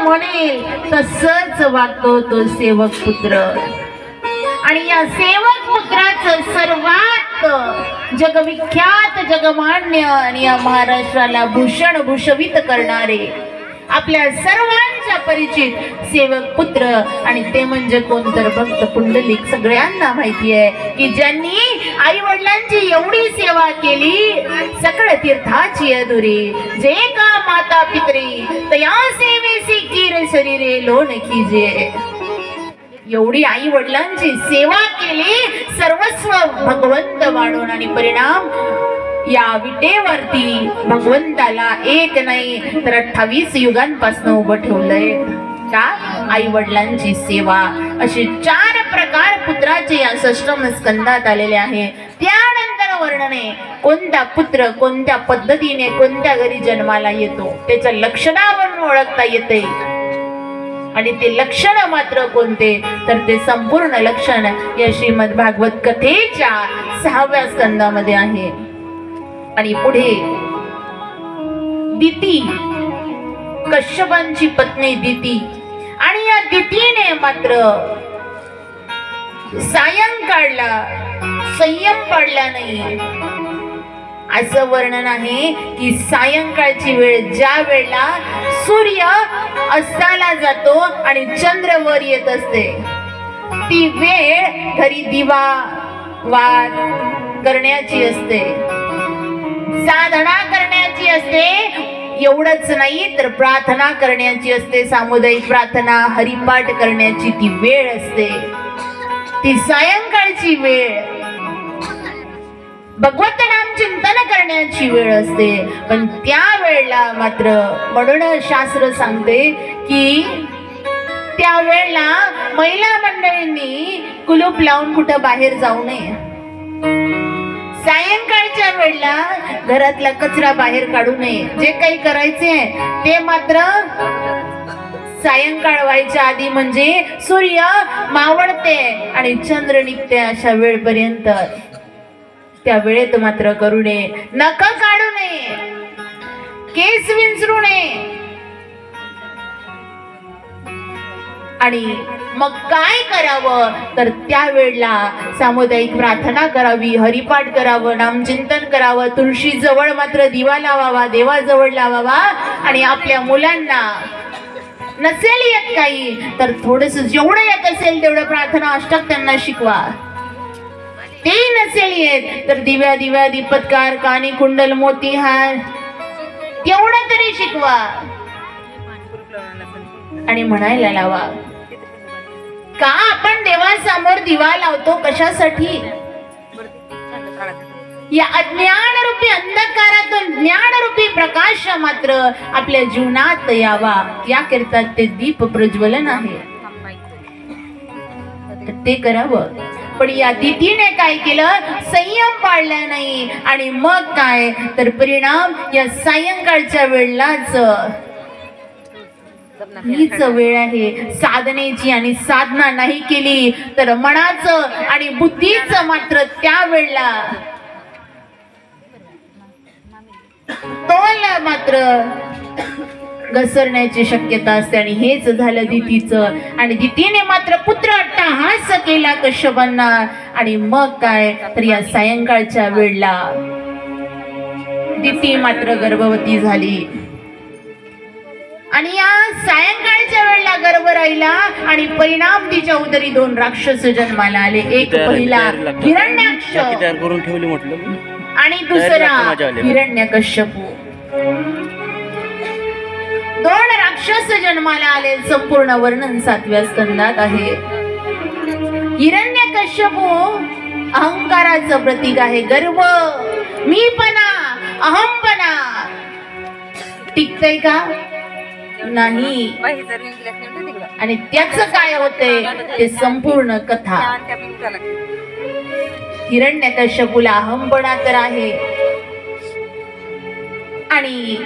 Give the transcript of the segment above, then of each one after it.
म्हणेल तसंच वागतो तो सेवक पुत्र। आणि या सेवक पुत्राचं सर्वात जगविख्यात जगमान्य आणि या महाराष्ट्राला भूषण भूषवित करणारे आपल्या सर्वांच्या परिचित सेवक पुत्र आणि ते म्हणजे कोण तर भक्त पुंडलिक। सगळ्यांना माहिती आहे की ज्यांनी आई वडिलांची एवढी सेवा केली सकळ तीर्थाची अधुरी। जे का माता पितरी तया सेवेसी कीर शरीरे लोण कीजे। एवढी आई वडिलांची सेवा केली सर्वस्व भगवंत वाढून आणि परिणाम या विटेवरती भगवंताला एक नाही तर 28 युगांपासून उभं ठेवलंय। का आई वडिलांची सेवा। असे 4 प्रकार पुत्राचे या षष्टम स्कंदात आलेले आहे। त्यानंतर वर्णने कोणता पुत्र कोणत्या पद्धतीने कोणत्या घरी जन्माला येतो त्याच्या लक्षणावरून ओळखता येते। आणि ते लक्षण मात्र कोणते तर ते संपूर्ण लक्षण या श्रीमद भागवत कथेच्या 6व्या स्कंदामध्ये आहे। आणि पुढे दिती कश्यपांची पत्नी दिती आणि या दितीने मात्र सायंकाळला संयम पाळला नाही। असं वर्णन आहे की सायंकाळची वेळ ज्या वेळेला सूर्य अस्ताला जातो आणि चंद्र वर येत असते ती वेळ घरी दिवा वाद करण्याची असते, साधना करण्याची असते। एवढंच नाही तर प्रार्थना करण्याची असते, सामुदायिक प्रार्थना हरिपाठ करण्याची ती वेळ असते। ती सायंकाळची वेळ भगवंत नाम चिंतन करण्याची वेळ असते। पण त्या वेळेला मात्र म्हणून शास्त्र सांगते की त्या वेळेला महिला मंडळींनी कुलूप लावून कुठं बाहेर जाऊ नये। सायंकाळच्या वेळेला घरातला कचरा बाहेर काढू नये। जे काही करायचे ते मात्र सायंकाळ व्हायच्या आधी म्हणजे सूर्य मावळते आणि चंद्र निघते अशा वेळपर्यंत त्या वेळेत मात्र करू नये। नख काढू नये, केस विंचरू नये। आणि मग काय करावं तर त्या वेळेला सामुदायिक प्रार्थना करावी, हरिपाठ करावं, नामचिंतन करावं, तुळशी जवळ मात्र दिवा लावावा, देवाजवळ लावावा। आणि आपल्या मुलांना नसेल येत काही तर थोडस जेवढं येत असेल तेवढं प्रार्थना अष्टक त्यांना शिकवा। ते नसेल येत तर दिव्या दिव्या दीपत्कार कानी कुंडल मोतीहार तेवढं तरी शिकवा आणि म्हणायला लावा। का आपण देवासमोर दिवा लावतो कशासाठी? या अज्ञानरूपी अंधकारातून ज्ञानरूपी प्रकाश मात्र आपल्या जीवनात यावा याकरिता ते दीप प्रज्वलन आहे, ते करावं। पण या दितीने काय केलं संयम पाळला नाही आणि मग काय तर परिणाम या सायंकाळच्या वेळेलाच हीच वेळ आहे साधनेची आणि साधना नाही केली तर मनाचं आणि बुद्धीचं मात्र त्या वेळेला तोल मात्र घसरण्याची शक्यता असते। आणि हेच झालं दितीचं। आणि दितीने मात्र पुत्र अट्टहास केला कश्यपांना आणि मग काय तर या सायंकाळच्या वेळेला दिती मात्र गर्भवती झाली। आणि या सायंकाळच्या वेळेला गर्भ राहिला आणि परिणाम तिच्या उदरी 2 राक्षस जन्माला आले। एक पहिला हिरण्याक्ष आणि दुसरा हिरण्यकश्यपू। 2 राक्षस जन्माला आले। संपूर्ण वर्णन 7व्या स्कंदात आहे। हिरण्यकश्यपू अहंकाराचं प्रतीक आहे, गर्व, मीपणा, अहमपणा। टिकतंय का नाही? आणि त्याचं काय होतंय ते संपूर्ण कथा। हिरण्यकश्यपूला अहमपणा तर आहे आणि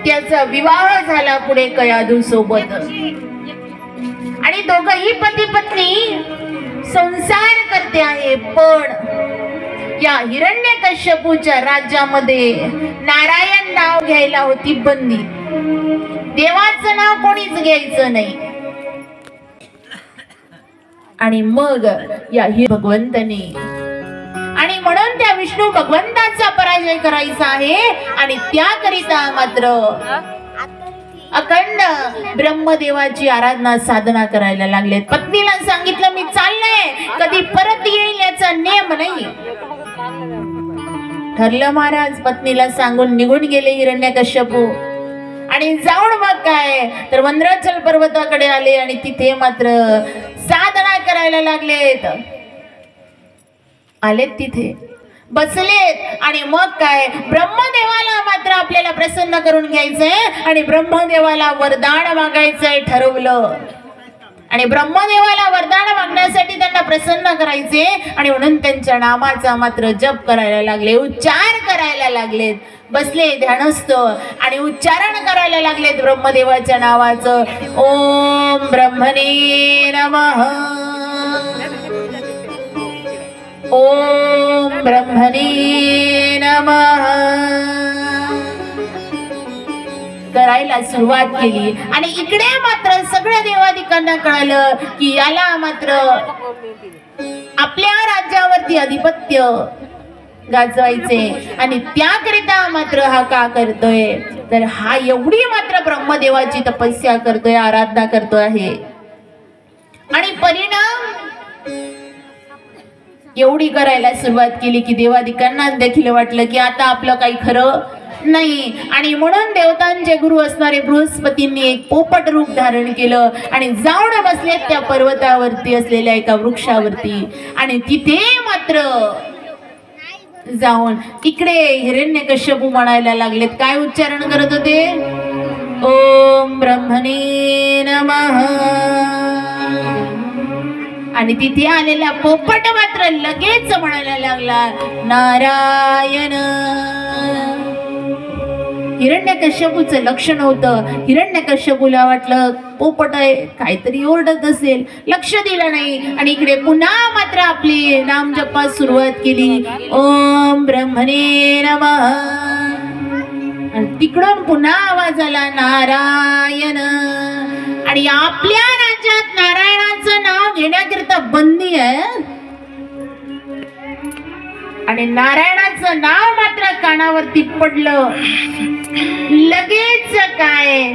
त्याचा विवाह झाला पुढे कयाधू सोबत आणि दोघही पती पत्नी संसार करते आहे। पण या हिरण्यकश्यपूच्या राज्यामध्ये नारायण नाव घ्यायला होती बंदी। देवाचं नाव कोणीच घ्यायचं नाही. आणि मग या भगवंताने आणि म्हणून त्या विष्णू भगवंताचा पराजय करायचा आहे. आणि त्याकरिता मात्र अखंड ब्रह्मदेवाची आराधना साधना करायला लागलेत. पत्नीला सांगितलं मी चाललंय, कधी परत येईल याचा नियम नाही. ठरलं महाराज. पत्नीला सांगून निघून गेले हिरण्यकश्यपू. आणि जाऊन मग काय तर मंद्राचल पर्वताकडे आले आणि तिथे मात्र साधना करायला लागलेत. आलेत तिथे बसलेत. आणि मग काय ब्रह्मदेवाला मात्र आपल्याला प्रसन्न करून घ्यायचंय आणि ब्रह्मदेवाला वरदान मागायचंय ठरवलं. आणि ब्रह्मदेवाला वरदान मागण्यासाठी त्यांना प्रसन्न करायचे आणि म्हणून त्यांच्या नामाचा मात्र जप करायला लागले, उच्चार करायला लागलेत. बसले ध्यानस्थ आणि उच्चारण करायला लागलेत ब्रह्मदेवाच्या नावाचं. ओम ब्रह्मणे नमः, ओम ब्रह्मणे नमः करायला सुरुवात केली. आणि इकडे मात्र सगळ्या देवादिकांना कळालं की याला मात्र आपल्या राज्यावरती अधिपत्य गाजवायचे. आणि त्याकरिता मात्र हा का करतोय तर हा एवढी मात्र ब्रह्मदेवाची तपस्या करतोय, आराधना करतोय आहे. आणि परिणाम एवढी करायला सुरुवात केली की देवादिकांना देखील वाटलं की आता आपलं काही खरं नाही. आणि म्हणून देवतांचे गुरु असणारे बृहस्पतींनी एक पोपट रूप धारण केलं आणि जाऊन बसले त्या पर्वतावरती असलेल्या एका वृक्षावरती. आणि तिथे मात्र जाऊन इकडे हिरण्यकश्यपू म्हणायला लागलेत. काय उच्चारण करत होते? ओम ब्रह्मणे नमः. आणि तिथे आलेला पोपट मात्र लगेच म्हणायला लागला नारायण. हिरण्यकश्यपूचं लक्षण होतं. हिरण्यकश्यपूला वाटलं पोपट आहे, काहीतरी ओरडत असेल, लक्ष दिलं नाही. आणि इकडे पुन्हा मात्र आपली नामजपास सुरुवात केली. ओम ब्रह्मणे नमः. आणि तिकडून पुन्हा आवाज आला नारायण. आणि आपल्या राज्यात नारायणाचं नाव घेण्याकरिता बंदी आहे. आणि नारायणाचं नाव मात्र कानावरती पडलं. लगेच काय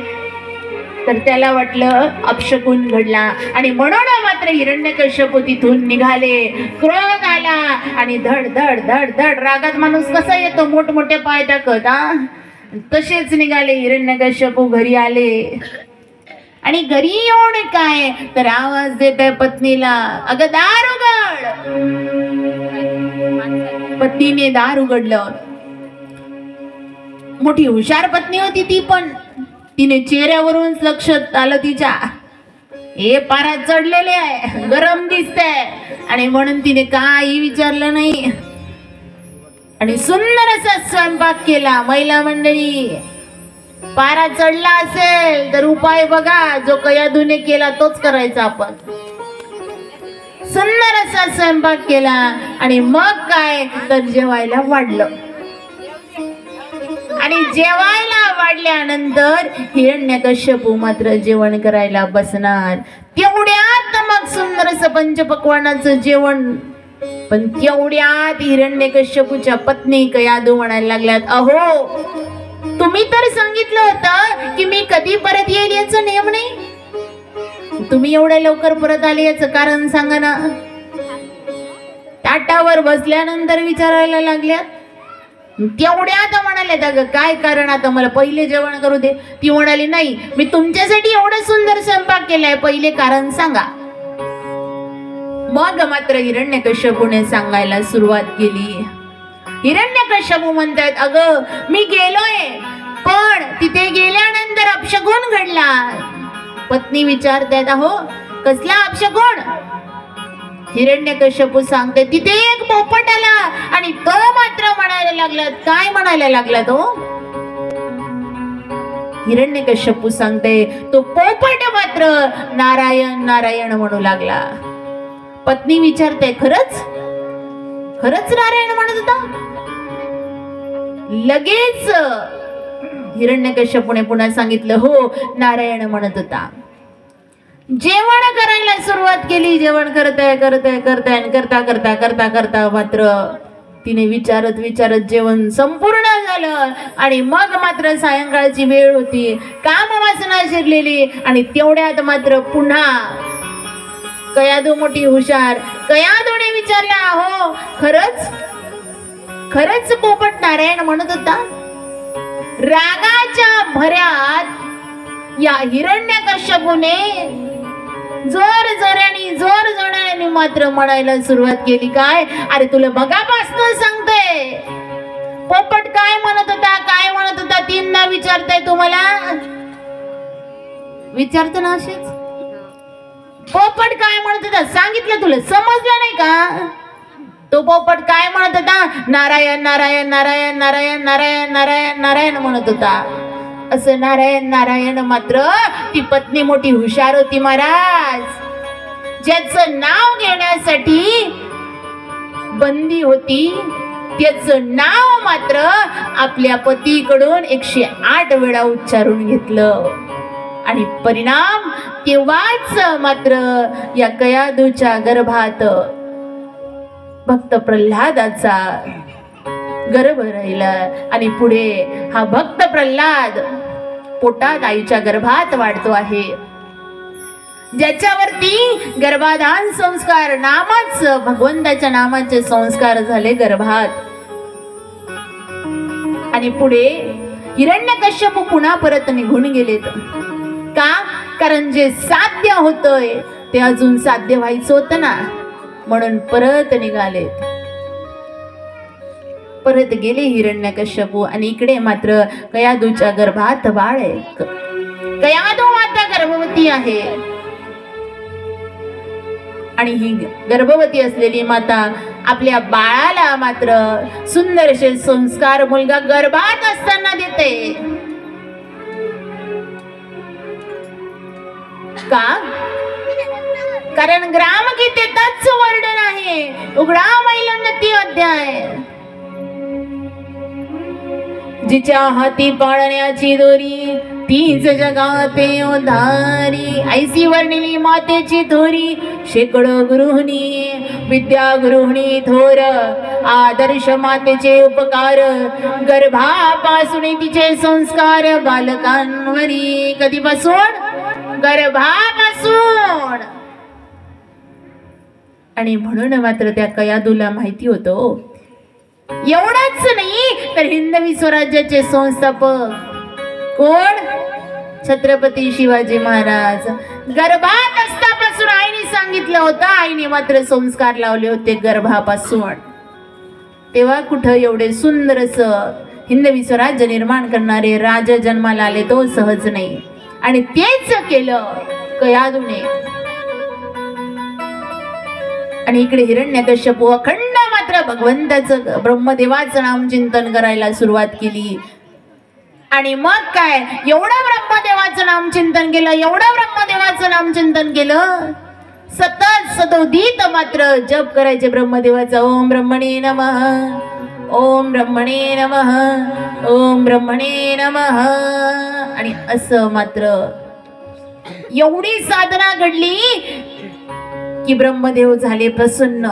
तर त्याला वाटलं अपशकुन घडला. आणि म्हणून मात्र हिरण्यकश्यपू तिथून निघाले. क्रोध आला आणि धड धड धड धड रागात माणूस कसा येतो मोठमोठे पाय टाकत, तसेच निघाले हिरण्यकश्यपू. घरी आले आणि घरी येऊन काय तर आवाज देत आहे पत्नीला, अगं दार उघड. पत्नीने दार उघडलं. मोठी हुशार पत्नी होती ती, पण तिने चेहऱ्यावरून लक्ष आलं तिच्या हे पारा चढलेले आहे, गरम दिसतंय. आणि म्हणून तिने काही विचारलं नाही आणि सुंदर असा स्वयंपाक केला. महिला मंडळी, पारा चढला असेल तर उपाय बघा, जो कयाधूने केला तोच करायचा आपण. सुंदर असा स्वयंपाक केला आणि मग काय तर जेवायला वाढलं. आणि जेवायला वाढल्यानंतर हिरण्यकश्यपू मात्र जेवण करायला बसणार. तेवढ्यात मग सुंदर असं पंचपक्वान्नाचं जेवण. पण तेवढ्यात हिरण्यकश्यपूच्या पत्नी कयाधू म्हणायला लागल्यात, अहो तुम्ही तर सांगितलं होतं की मी कधी परत येईल याचा नियम नाही. तुम्ही एवढ्या लवकर परत आले याचं कारण सांगा ना. ताटावर बसल्यानंतर विचारायला लागल्यात. तेवढ्यात म्हणाले अगं काय कारण, आता मला पहिले जेवण करू दे. ती म्हणाली नाही, मी तुमच्यासाठी एवढं सुंदर स्वयंपाक केलाय, पहिले कारण सांगा. मग मात्र हिरण्यकश्यपूने सांगायला सुरुवात केली. हिरण्यकश्यपू म्हणतात, अगं मी गेलोय पण तिथे गेल्यानंतर अपशकुन घडला. पत्नी विचारतात, अहो कसला अपशकुन? हिरण्यकश्यपू सांगते, तिथे एक पोपट आला आणि तो मात्र म्हणायला लागला. काय म्हणायला लागला तो? हिरण्यकश्यपू सांगते, तो पोपट मात्र नारायण नारायण म्हणू लागला. पत्नी विचारते, खरंच खरंच नारायण म्हणत होता? लगेच हिरण्यकश्यपूने पुन्हा सांगितलं, हो नारायण म्हणत होता. जेवण करायला सुरुवात केली. जेवण करताय आणि करता मात्र तिने विचारत जेवण संपूर्ण झालं. आणि मग मात्र सायंकाळची वेळ होती, काम वासना शिरलेली. आणि तेवढ्यात मात्र पुन्हा कयादू मोठी हुशार, कयादूने विचारला, हो खरंच पोपट नारायण म्हणत होता? रागाच्या भऱ्यात या हिरण्यकश्यपूने जोराने मात्र म्हणायला सुरुवात केली, काय अरे तुला बघापासून सांगते, पोपट काय म्हणत होता तीनदा विचारताय तुम्हाला? विचारतो ना असेच, पोपट काय म्हणत होता सांगितलं, तुला समजलं नाही का? तो पोपट काय म्हणत होता? नारायण नारायण नारायण नारायण नारायण नारायण नारायण म्हणत होता. असं नारायण नारायण मात्र ती पत्नी मोठी हुशार होती महाराज. ज्याचं नाव घेण्यासाठी बंदी होती, त्याचं नाव मात्र आपल्या पतीकडून 108 वेळा उच्चारून घेतलं. आणि परिणाम तेव्हाच मात्र या कयादूच्या गर्भात भक्त प्रल्हादाचा गर्भ राहिला. आणि पुढे हा भक्त प्रल्हाद पोटात आईच्या गर्भात वाढतो आहे, ज्याच्यावरती गर्भाधान संस्कार नामाच भगवंताच्या नामाचे संस्कार झाले गर्भात. आणि पुढे हिरण्यकश्यप पुन्हा परत निघून गेलेत. का? कारण जे साध्य होतंय ते अजून साध्य व्हायचं होतं ना, म्हणून परत निघालेत. परत गेले हिरण्यकश्यपू. आणि इकडे मात्र कयादूच्या गर्भात बाळ आहे. कयादू माता गर्भवती आहे. आणि ही गर्भवती असलेली माता आपल्या बाळाला मात्र सुंदरसे संस्कार मुलगा गर्भात असताना देते. का? कारण ग्रामगीतेतच वर्णन आहे, उघडा मैलोन्नती अध्याय. जिच्या हाती पाळण्याची दोरी, तीच जगाते उधारी. ऐसी वर्णिली मातेची थोरी, शेकडो गृहिणी विद्या गृहिणी थोर. आदर्श मातेचे उपकार, गर्भापासून तिचे संस्कार बालकांवरी. कधीपासून? गर्भापासून. आणि म्हणून मात्र त्या कयादूला माहिती होतं, एवढंच नाही तर हिंदवी स्वराज्याचे संस्थापक कोण? छत्रपती शिवाजी महाराज. गर्भात असतापासून आईने सांगितलं होतं, आईने मात्र संस्कार लावले होते गर्भापासून. तेव्हा कुठं एवढे सुंदरस हिंदवी स्वराज्य निर्माण करणारे राजा जन्माला आले, तो सहज नाही. आणि तेच केलं कयादूने. आणि इकडे हिरण्यकश्यपू अखंड मात्र भगवंताचं ब्रह्मदेवाचं नाम चिंतन करायला सुरुवात केली. आणि मग काय, एवढं ब्रह्मदेवाचं नाम चिंतन केलं, सतत सदोदित मात्र जप करायचे ब्रह्मदेवाचा. ओम ब्रह्मणे नमः, ओम ब्रह्मणे नमः, ओम ब्रह्मणे नमः. आणि असं मात्र एवढी साधना घडली की ब्रह्मदेव झाले प्रसन्न.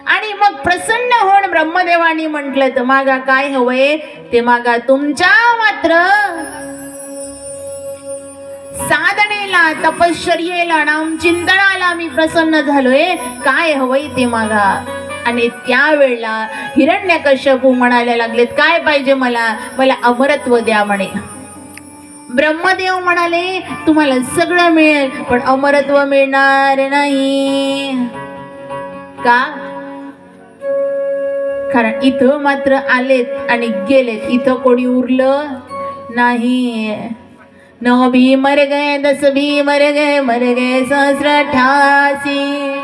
आणि मग प्रसन्न होऊन ब्रह्मदेवानी म्हटलं, तर मागा काय हवंय ते मागा. तुमच्या मात्र साधनेला, तपश्चर्येला, नामचिंतनाला मी प्रसन्न झालोय, काय हवंय ते मागा. आणि त्यावेळेला हिरण्यकश्यपू म्हणायला लागलेत, काय पाहिजे मला? मला अमरत्व द्या म्हणे. ब्रह्मदेव म्हणाले, तुम्हाला सगळं मिळेल पण अमरत्व मिळणार नाही. का? कारण इथं मात्र आलेत आणि गेलेत, इथं कोणी उरलं नाही. 9 भी मर गए, 10 भी मर गए 188.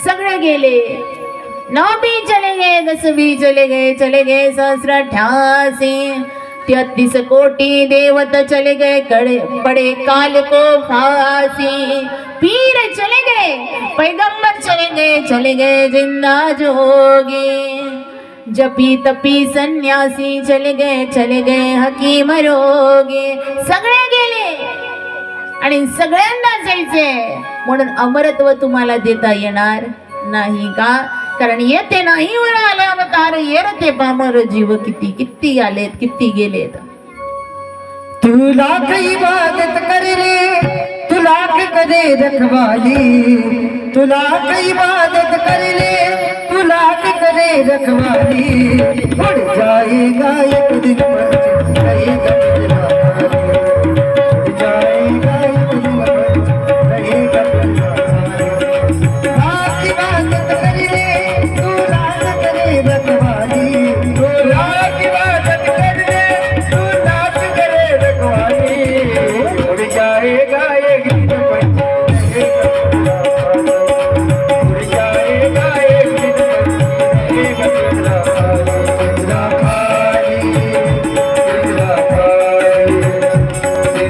सगळे गेले. 9 भी चले गए, 10 भी चले गए 188. 33 कोटि देवत चले गए, बड़े काल को फांसी. पीर चले गए, पैगंबर चले गए जिंदा जोगी. जपी तपी संन्यासी चले गए हकीम रोगे, सगळे गेले आणि सगळ्यांना जायचे म्हणून अमरत्व तुम्हाला देता येणार नाही का? कारण येते नाही वेळ आले अवतार, येते पामर जीव किती किती आलेत किती गेलेत. तू लाख इबादत करले, तू लाख करे रखवाली, तू लाख इबादत करले, तू लाख करे रखवाली, उड़ जाएगा एक दिन पर रहेगा तेरा भाई, उड़ जाएगा एक दिन पर रहेगा तेरा भाई. लाख इबादत करले, तू लाख करे रखवाली, तू लाख इबादत करले, तू लाख करे रखवाली, उड़ जाएगा एक दिन पर उड़ जाएगा एक दिन पर रहेगा तेरा भाई, तेरा भाई,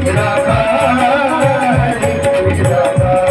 तेरा भाई, तेरा भाई.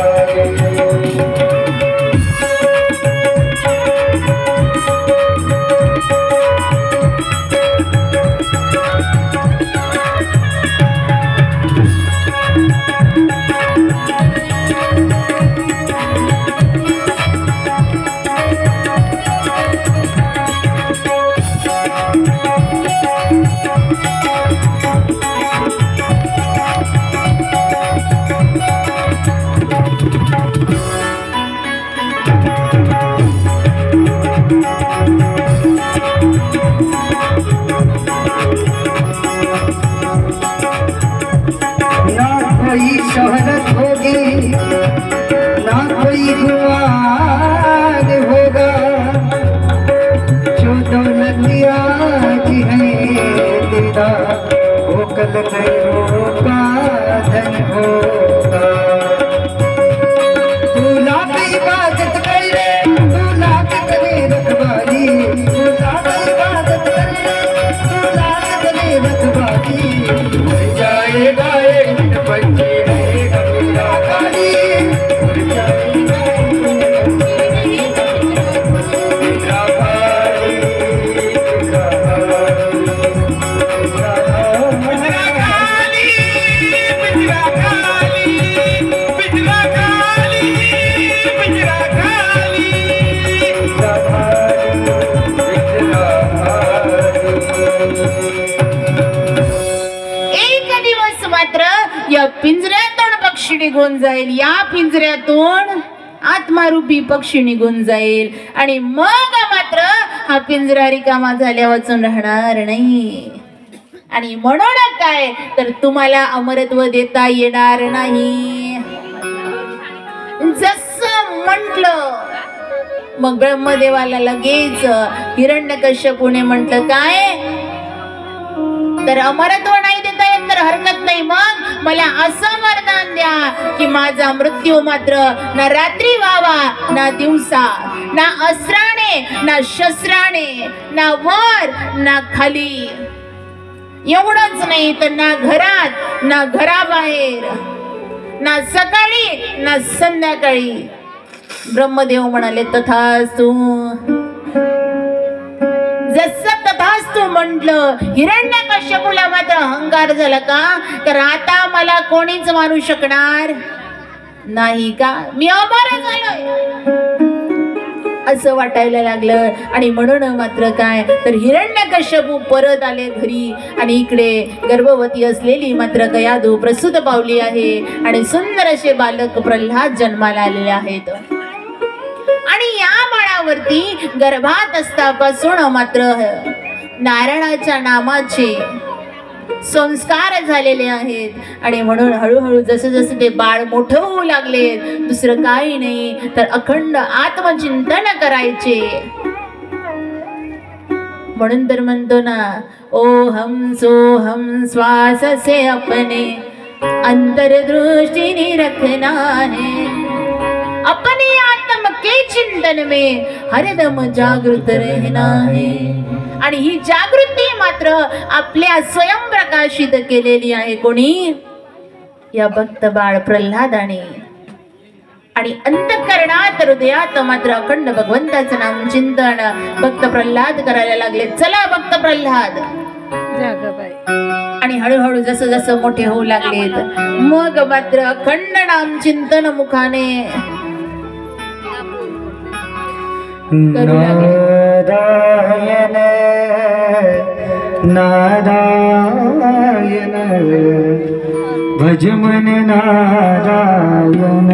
ना कोई शोहरत होगी, ना कोई गुमान होगा, जो दौलतिया की है तेरा, वो कल गैरों का धन होगा. तू लाख इबादत करे, तू लाख करे रखवाली, तू लाख इबादत करे, तू लाख करे रखवाली, उड़ जाएगा एक दिन बच्चे रहेगा तेरा भाई, उड़ जाएगा तेरा भाई, तेरा भाई, तेरा भाई. पिछला खाली, पिछला खाली, पिछला खाली, एक दिवस मात्र या पिंजऱ्यातून पक्षी निघून जाईल, या पिंजऱ्यातून आत्मारूपी पक्षी निघून जाईल आणि मग मात्र हा पिंजरा रिकामा झाल्या वाचून राहणार नाही. आणि म्हणून काय तर तुम्हाला अमरत्व देता येणार नाही. जसं म्हटलं मग ब्रह्मदेवाला लगेच हिरण्यकश्यपूने म्हटलं काय तर अमरत्व नाही देता येत तर हरकत नाही, मग मला असं वरदान द्या की माझा मृत्यू मात्र ना रात्री व्हावा ना दिवसा, ना अस्त्राने ना शस्त्राने, ना वर ना खाली. एवढंच नाही तर ना घरात ना घराबाहेर, ना सकाळी ना संध्याकाळी. ब्रह्मदेव म्हणाले तथास्तु. जसं तथास्तु म्हटलं हिरण्यकश्यपूला मात्र अहंकार झाला का तर आता मला कोणीच मारू शकणार नाही का, मी अमर झालोय असं वाटायला लागलं. आणि म्हणून मात्र काय तर हिरण्यकश्यपू परत आले घरी आणि इकडे गर्भवती असलेली मात्र कयाधू प्रसूत पावली आहे आणि सुंदर असे बालक प्रल्हाद जन्माला आलेले आहेत. आणि या बाळावरती गर्भात असतापासून मात्र नारायणाच्या नामाचे संस्कार झालेले आहेत. आणि म्हणून हळूहळू जसं जसं ते बाळ मोठं होऊ लागले दुसरं काही नाही तर अखंड आत्मचिंतन करायचे. म्हणून तर म्हणतो ना ओहम सोहम श्वास से अपने अंतर्दृष्टि रखना है, अपने आत्म के चिंतन में हरदम जागृत रहना है. आणि ही जागृती मात्र आपल्या स्वयं प्रकाशित केलेली आहे कोणी या भक्त बाळ प्रल्हादाने. आणि अंतःकरणात हृदयात मात्र अखंड भगवंताचं नाम चिंतन भक्त प्रल्हाद करायला लागले. चला भक्त प्रल्हाद. आणि हळूहळू जसं जसं मोठे होऊ लागलेत मग मात्र अखंड नाम चिंतन मुखाने नारायण नारायण भज मन नारायण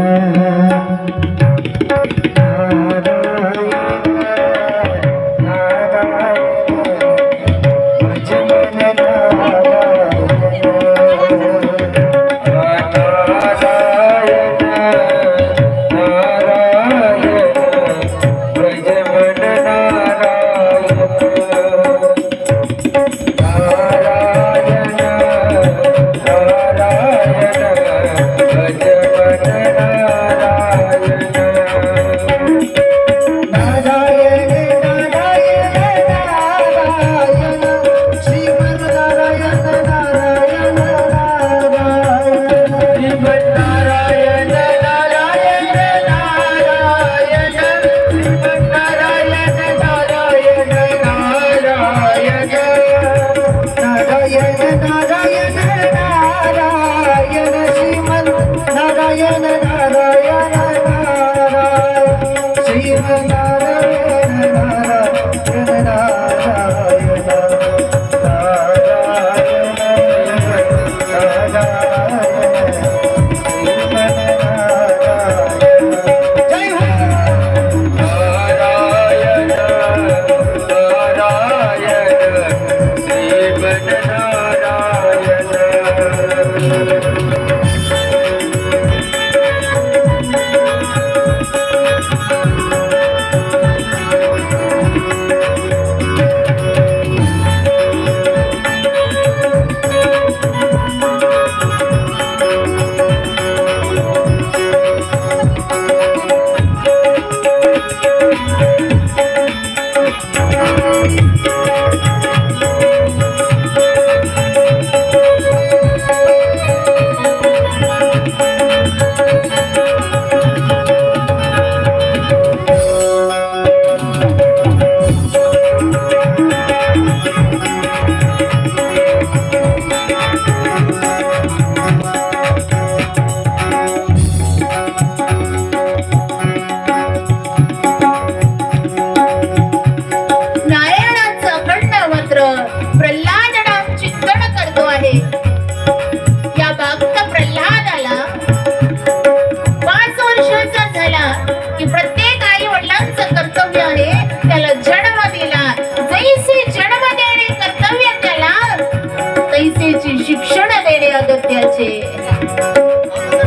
शिक्षण देणे अगत्याचे.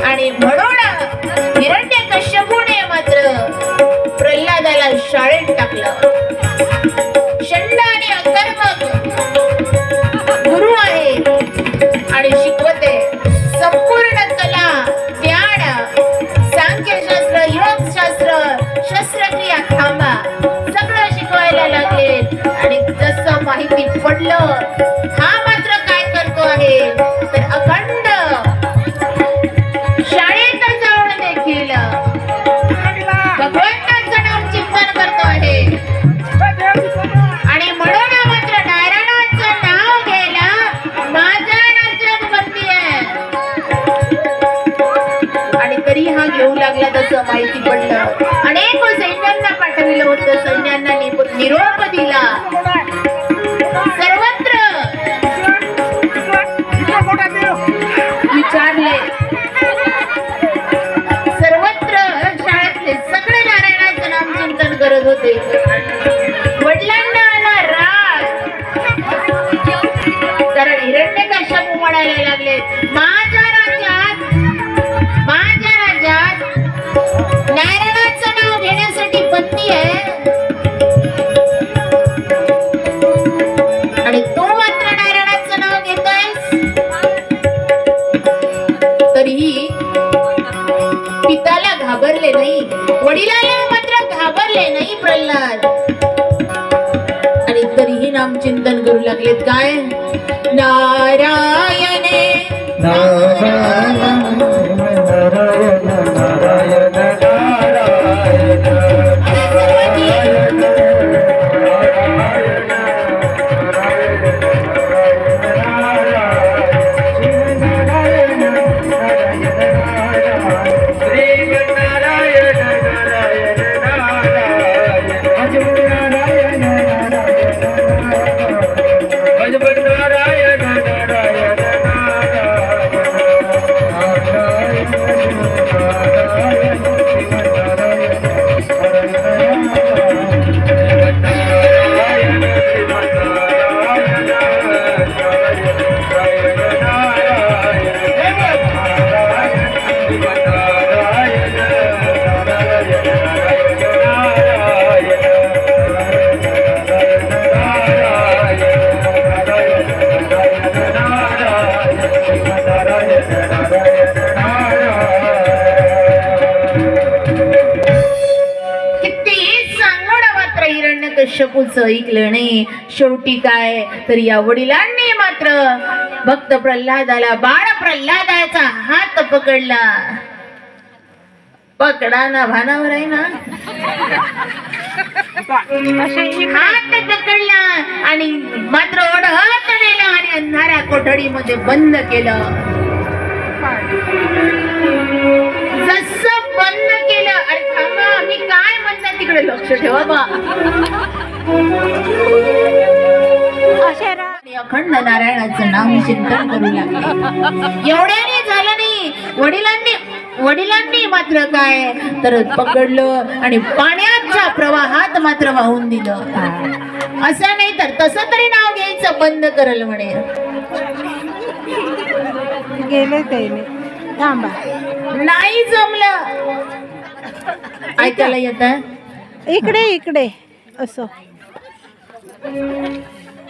आणि म्हणून हिरण्यकश्यपूने मात्र प्रल्हादाला शाळेत टाकलं. षंड आणि अकर्मक गुरु आहे आणि शिकवते. संपूर्ण कला ज्ञान सांख्यशास्त्र योगशास्त्र शस्त्रक्रिया थांबा सगळं शिकवायला लागले. आणि जसं माहिती पडलं हा मात्र काय करतो आहे तर अखंड शाळेत जाऊन देखील भगवंताचं नाम चिंतन करतो आहे. आणि म्हणून मात्र नारायणाचं नाव घ्यायला माझ्या राज्यात बंदी आहे. आणि तरी हा घेऊ लागला तसं माहिती पडलं. अनेक सैन्यांना पाठविलं होतं. सैन्यांना निरोप दिला. सर्वत्र विचारले. सर्वत्र शाळेतले सगळे नारायणाचं नाम चिंतन करत होते. वडिलांना आला राग. कारण हिरण्यकश्यपू म्हणायला लागले माझ्या राज्यात नारायणाचं नाव घेण्यासाठी बंदी आहे. आणि तू मात्र नारायणाचं नाव घेतोयस. तरीही पिताला घाबरले नाही. वडिलांना मात्र घाबरले नाही प्रल्हाद. आणि तरीही नाम चिंतन करू लागलेत. काय नारायणे नारायण नारायण नारायण नारायण नारायण हिरण्यकश्यपूचं ऐकलं नाही. शेवटी काय तर या वडिलांनी मात्र भक्त प्रल्हादाला बाळ प्रल्हादाचा हात पकडला. पकडा ना भानावर आहे ना. हात पकडला आणि मात्र ओढत नेला आणि अंधाऱ्या कोठडीमध्ये बंद केलं. जसं बंद केलं. अरे थांबा, मी काय म्हणतात तिकडे लक्ष ठेवा बा. अखंड नारायणाचं नाम चिंतन करू लागले. एवढ्याने झालं नाही. वडिलांनी मात्र काय तर पकडलं आणि पाण्याच्या प्रवाहात मात्र वाहून दिलं. असं नाही तर तसं तरी नाव घ्यायचं बंद करल म्हणे. गेले ते थांबा, नाही जमलं. ऐकायला येत इकडे इकडे असं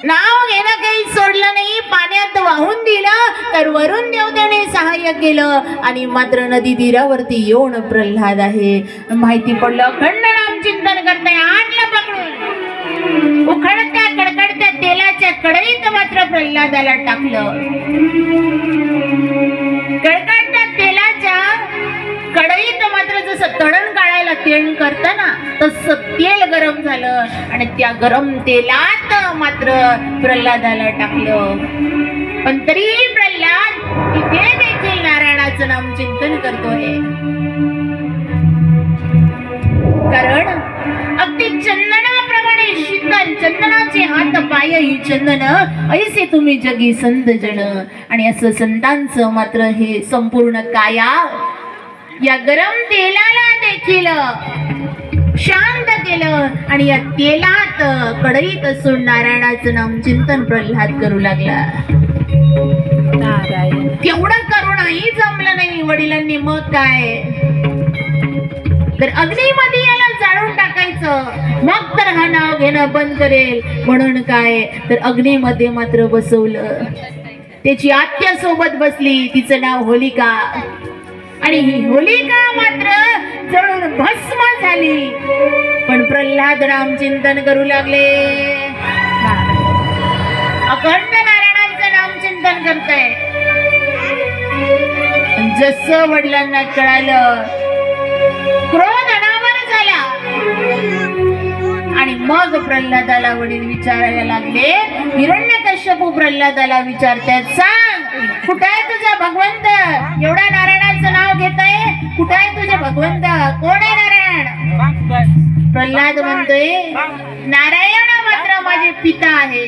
नाव घेणं काही सोडलं नाही. पाण्यात वाहून दिलं तर वरून देवतेने सहाय्य केलं आणि मात्र नदी तीरावरती येऊन प्रल्हाद आहे माहिती पडलं. अखंड नाम चिंतन करताय. आणलं पकडून उखडत्या कडकडत्या तेलाच्या कढईत मात्र प्रल्हादाला टाकलं. कडकडत्या तेलाच्या कढईत मात्र जसं तळण काढायला तेल करताना तसं तेल गरम झालं आणि त्या गरम तेलात मात्र प्रल्हादाला टाकलं. पण तरीही प्रल्हाद इथे देखील नारायणाचं नाम चिंतन करतोय. कारण अगदी चंदनाप्रमाणे शीतल चंदनाचे हात पाय ही चंदन ऐसे तुम्ही जगी संत जन. आणि असं संतांचं मात्र हे संपूर्ण काया या गरम तेलाला देखील शांत केलं आणि या तेलात कढईत असून नारायणाचं नाम चिंतन प्रल्हाद करू लागला. तेवढं करूनही जमलं नाही वडिलांनी. मग काय तर अग्नीमध्ये याला जाळून टाकायचं. मग तर हा नाव घेणं बंद करेल म्हणून काय तर अग्नीमध्ये मात्र बसवलं. त्याची आत्या सोबत बसली. तिचं नाव होलिका. आणि ही होलिका मात्र जळून भस्म झाली. पण प्रल्हाद नाम चिंतन करू लागले. अखंड नारायणांचं नाम चिंतन करताय. जसं वडिलांना कळालं क्रोध अनावर झाला आणि मग प्रल्हादाला वडील विचारायला लागले. हिरण्यकश्यपू प्रल्हादाला विचारतात, सांग कुठे आहे तुझा भगवंत? एवढा नारायणाचं नाव घेतोय. कुठे आहे तुझे भगवंत? कोण आहे नारायण? प्रल्हाद म्हणतोय नारायण मात्र माझे पिता आहे.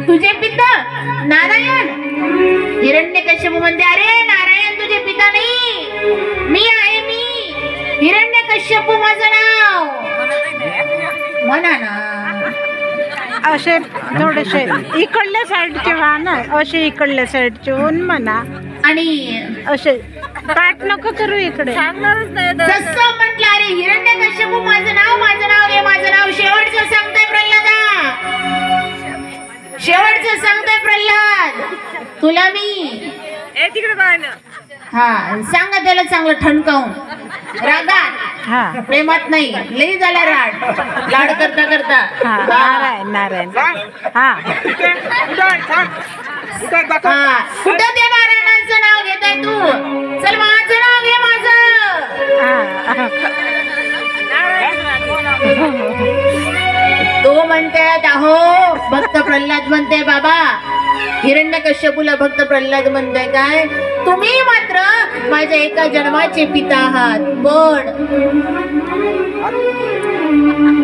तुझे पिता नारायण? हिरण्यकश्यपू म्हणते अरे नारायण तुझे पिता नाही, मी आहे. मी हिरण्यकश्यपू माझं नाव. म्हणा ना असे थोडेसे इकडल्या साईडचे व्हा ना. असे इकडल्या साईडचे होऊन म्हणा. आणि असे पाठ नको करू इकडे. जसं म्हटलं अरे हिरण्यकश्यपू माझं नाव घे. माझं नाव शेवटचं सांगतोय प्रल्हादा. शेवटचं सांगतोय प्रल्हाद तुला मी. हा सांगा त्याला चांगलं ठणकावून. रागात प्रेमात नाही. लई झाला लाड करता करता. नारायण नारायण. हा कुठं त्या नारायणाचं नाव घेताय तू? चल माझं नाव घे. तो म्हणतात अहो भक्त प्रल्हाद म्हणते बाबा. हिरण्यकश्यपूला भक्त प्रल्हाद म्हणताय काय तुम्ही मात्र माझ्या एका जन्माचे पिता आहात. पण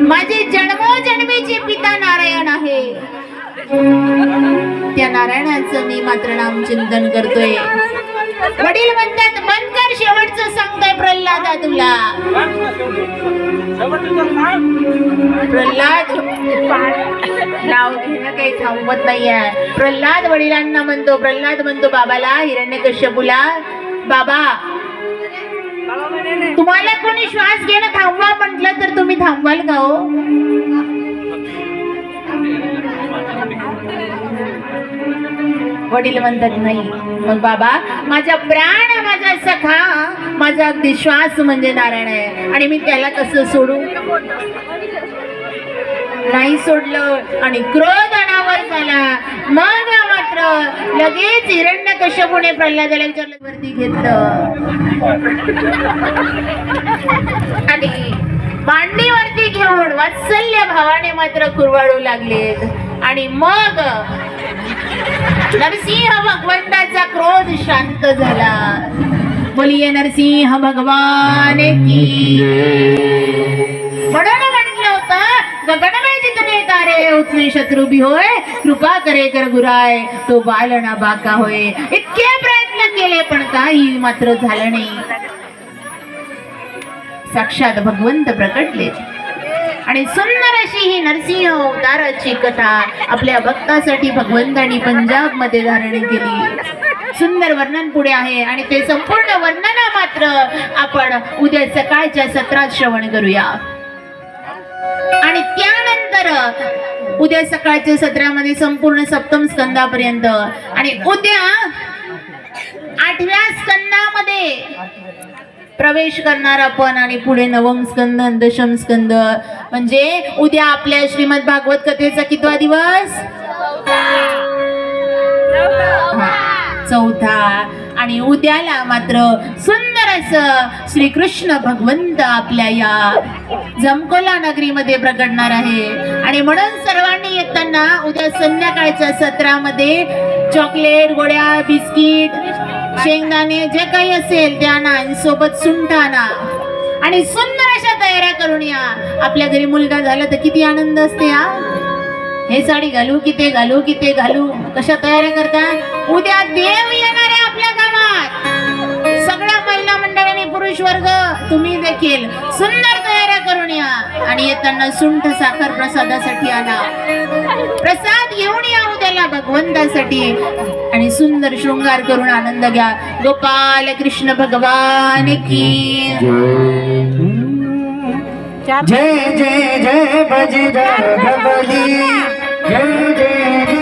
माझे जन्मोजन्मीचे पिता नारायण आहे. त्या नारायणाचं मी मात्र नाम चिंतन करतोय. वडील म्हणतात बंद कर. शेवटचं सांगताय प्रल्हादा तुला. प्रल्हाद नाव घेणं काही थांबवत नाहीये. प्रल्हाद वडिलांना म्हणतो. प्रल्हाद म्हणतो बाबाला हिरण्यकश्यपूला बाबा तुम्हाला कोणी श्वास घेणं थांबवा म्हटलं तर तुम्ही थांबवाल का हो? वडील म्हणतात नाही. मग बाबा माझा प्राण, माझा सखा, माझा अगदी श्वास म्हणजे नारायण आहे आणि मी त्याला कसं सोडू. नाही सोडलं आणि क्रोध अनावर झाला. मग मात्र लगेच हिरण्यकश्यपूने प्रल्हादाला विचारलं, वरती घेतलं आणि मांडीवरती घेऊन वात्सल्य भावाने मात्र कुरवाळू लागलेत. आणि मग नरसिंह भगवंताचा क्रोध शांत झाला. बोलिये नरसिंह भगवान की. म्हणून म्हटलं होतं, गगन में जितने तारे उतने शत्रु भी होय, कृपा करे कर गुराय तो बालना बाका होय. इतके प्रयत्न केले पण काही मात्र झालं नाही. साक्षात भगवंत प्रकटले आणि सुंदर अशी ही नरसिंह अवताराची कथा आपल्या भक्तासाठी भगवंतांनी पंजाब मध्ये धारण केली. सुंदर वर्णन पुढे आहे आणि ते संपूर्ण वर्णन मात्र आपण उद्या सकाळच्या सत्रात श्रवण करूया. आणि त्यानंतर उद्या सकाळच्या सत्रामध्ये संपूर्ण सप्तम स्कंदापर्यंत आणि उद्या 8व्या स्कंदामध्ये प्रवेश करणार आपण आणि पुढे नवम स्कंद, दशम स्कंद. म्हणजे उद्या आपल्या श्रीमद भागवत कथेचा कितवा दिवस? चौथा. आणि उद्याला मात्र सुंदर असं श्रीकृष्ण भगवंत आपल्या या जमकोला नगरीमध्ये प्रगटणार आहे. आणि म्हणून सर्वांनी येताना उद्या संध्याकाळच्या सत्रामध्ये चॉकलेट, गोळ्या, बिस्किट, शेंगदाणे जे काही असेल ते आणा, सोबत सुंठ आणा आणि सुंदर अशा तयाऱ्या करून या. आपल्या घरी मुलगा झाला तर किती आनंद असते. हे साडी घालू की ते घालू की ते घालू, कशा तयाऱ्या करता. उद्या देव येणार आहे आपल्या गावात. सगळ्या महिला मंडळाने, पुरुष वर्ग, तुम्ही देखील सुंदर तयाऱ्या करून या आणि येताना सुंठ साखर प्रसादासाठी आणा. प्रसाद घेऊन या उद्याला भगवंतासाठी आणि सुंदर शृंगार करून आनंद घ्या. गोपाल कृष्ण भगवान की जय जय जय बजरंग बली. जय जय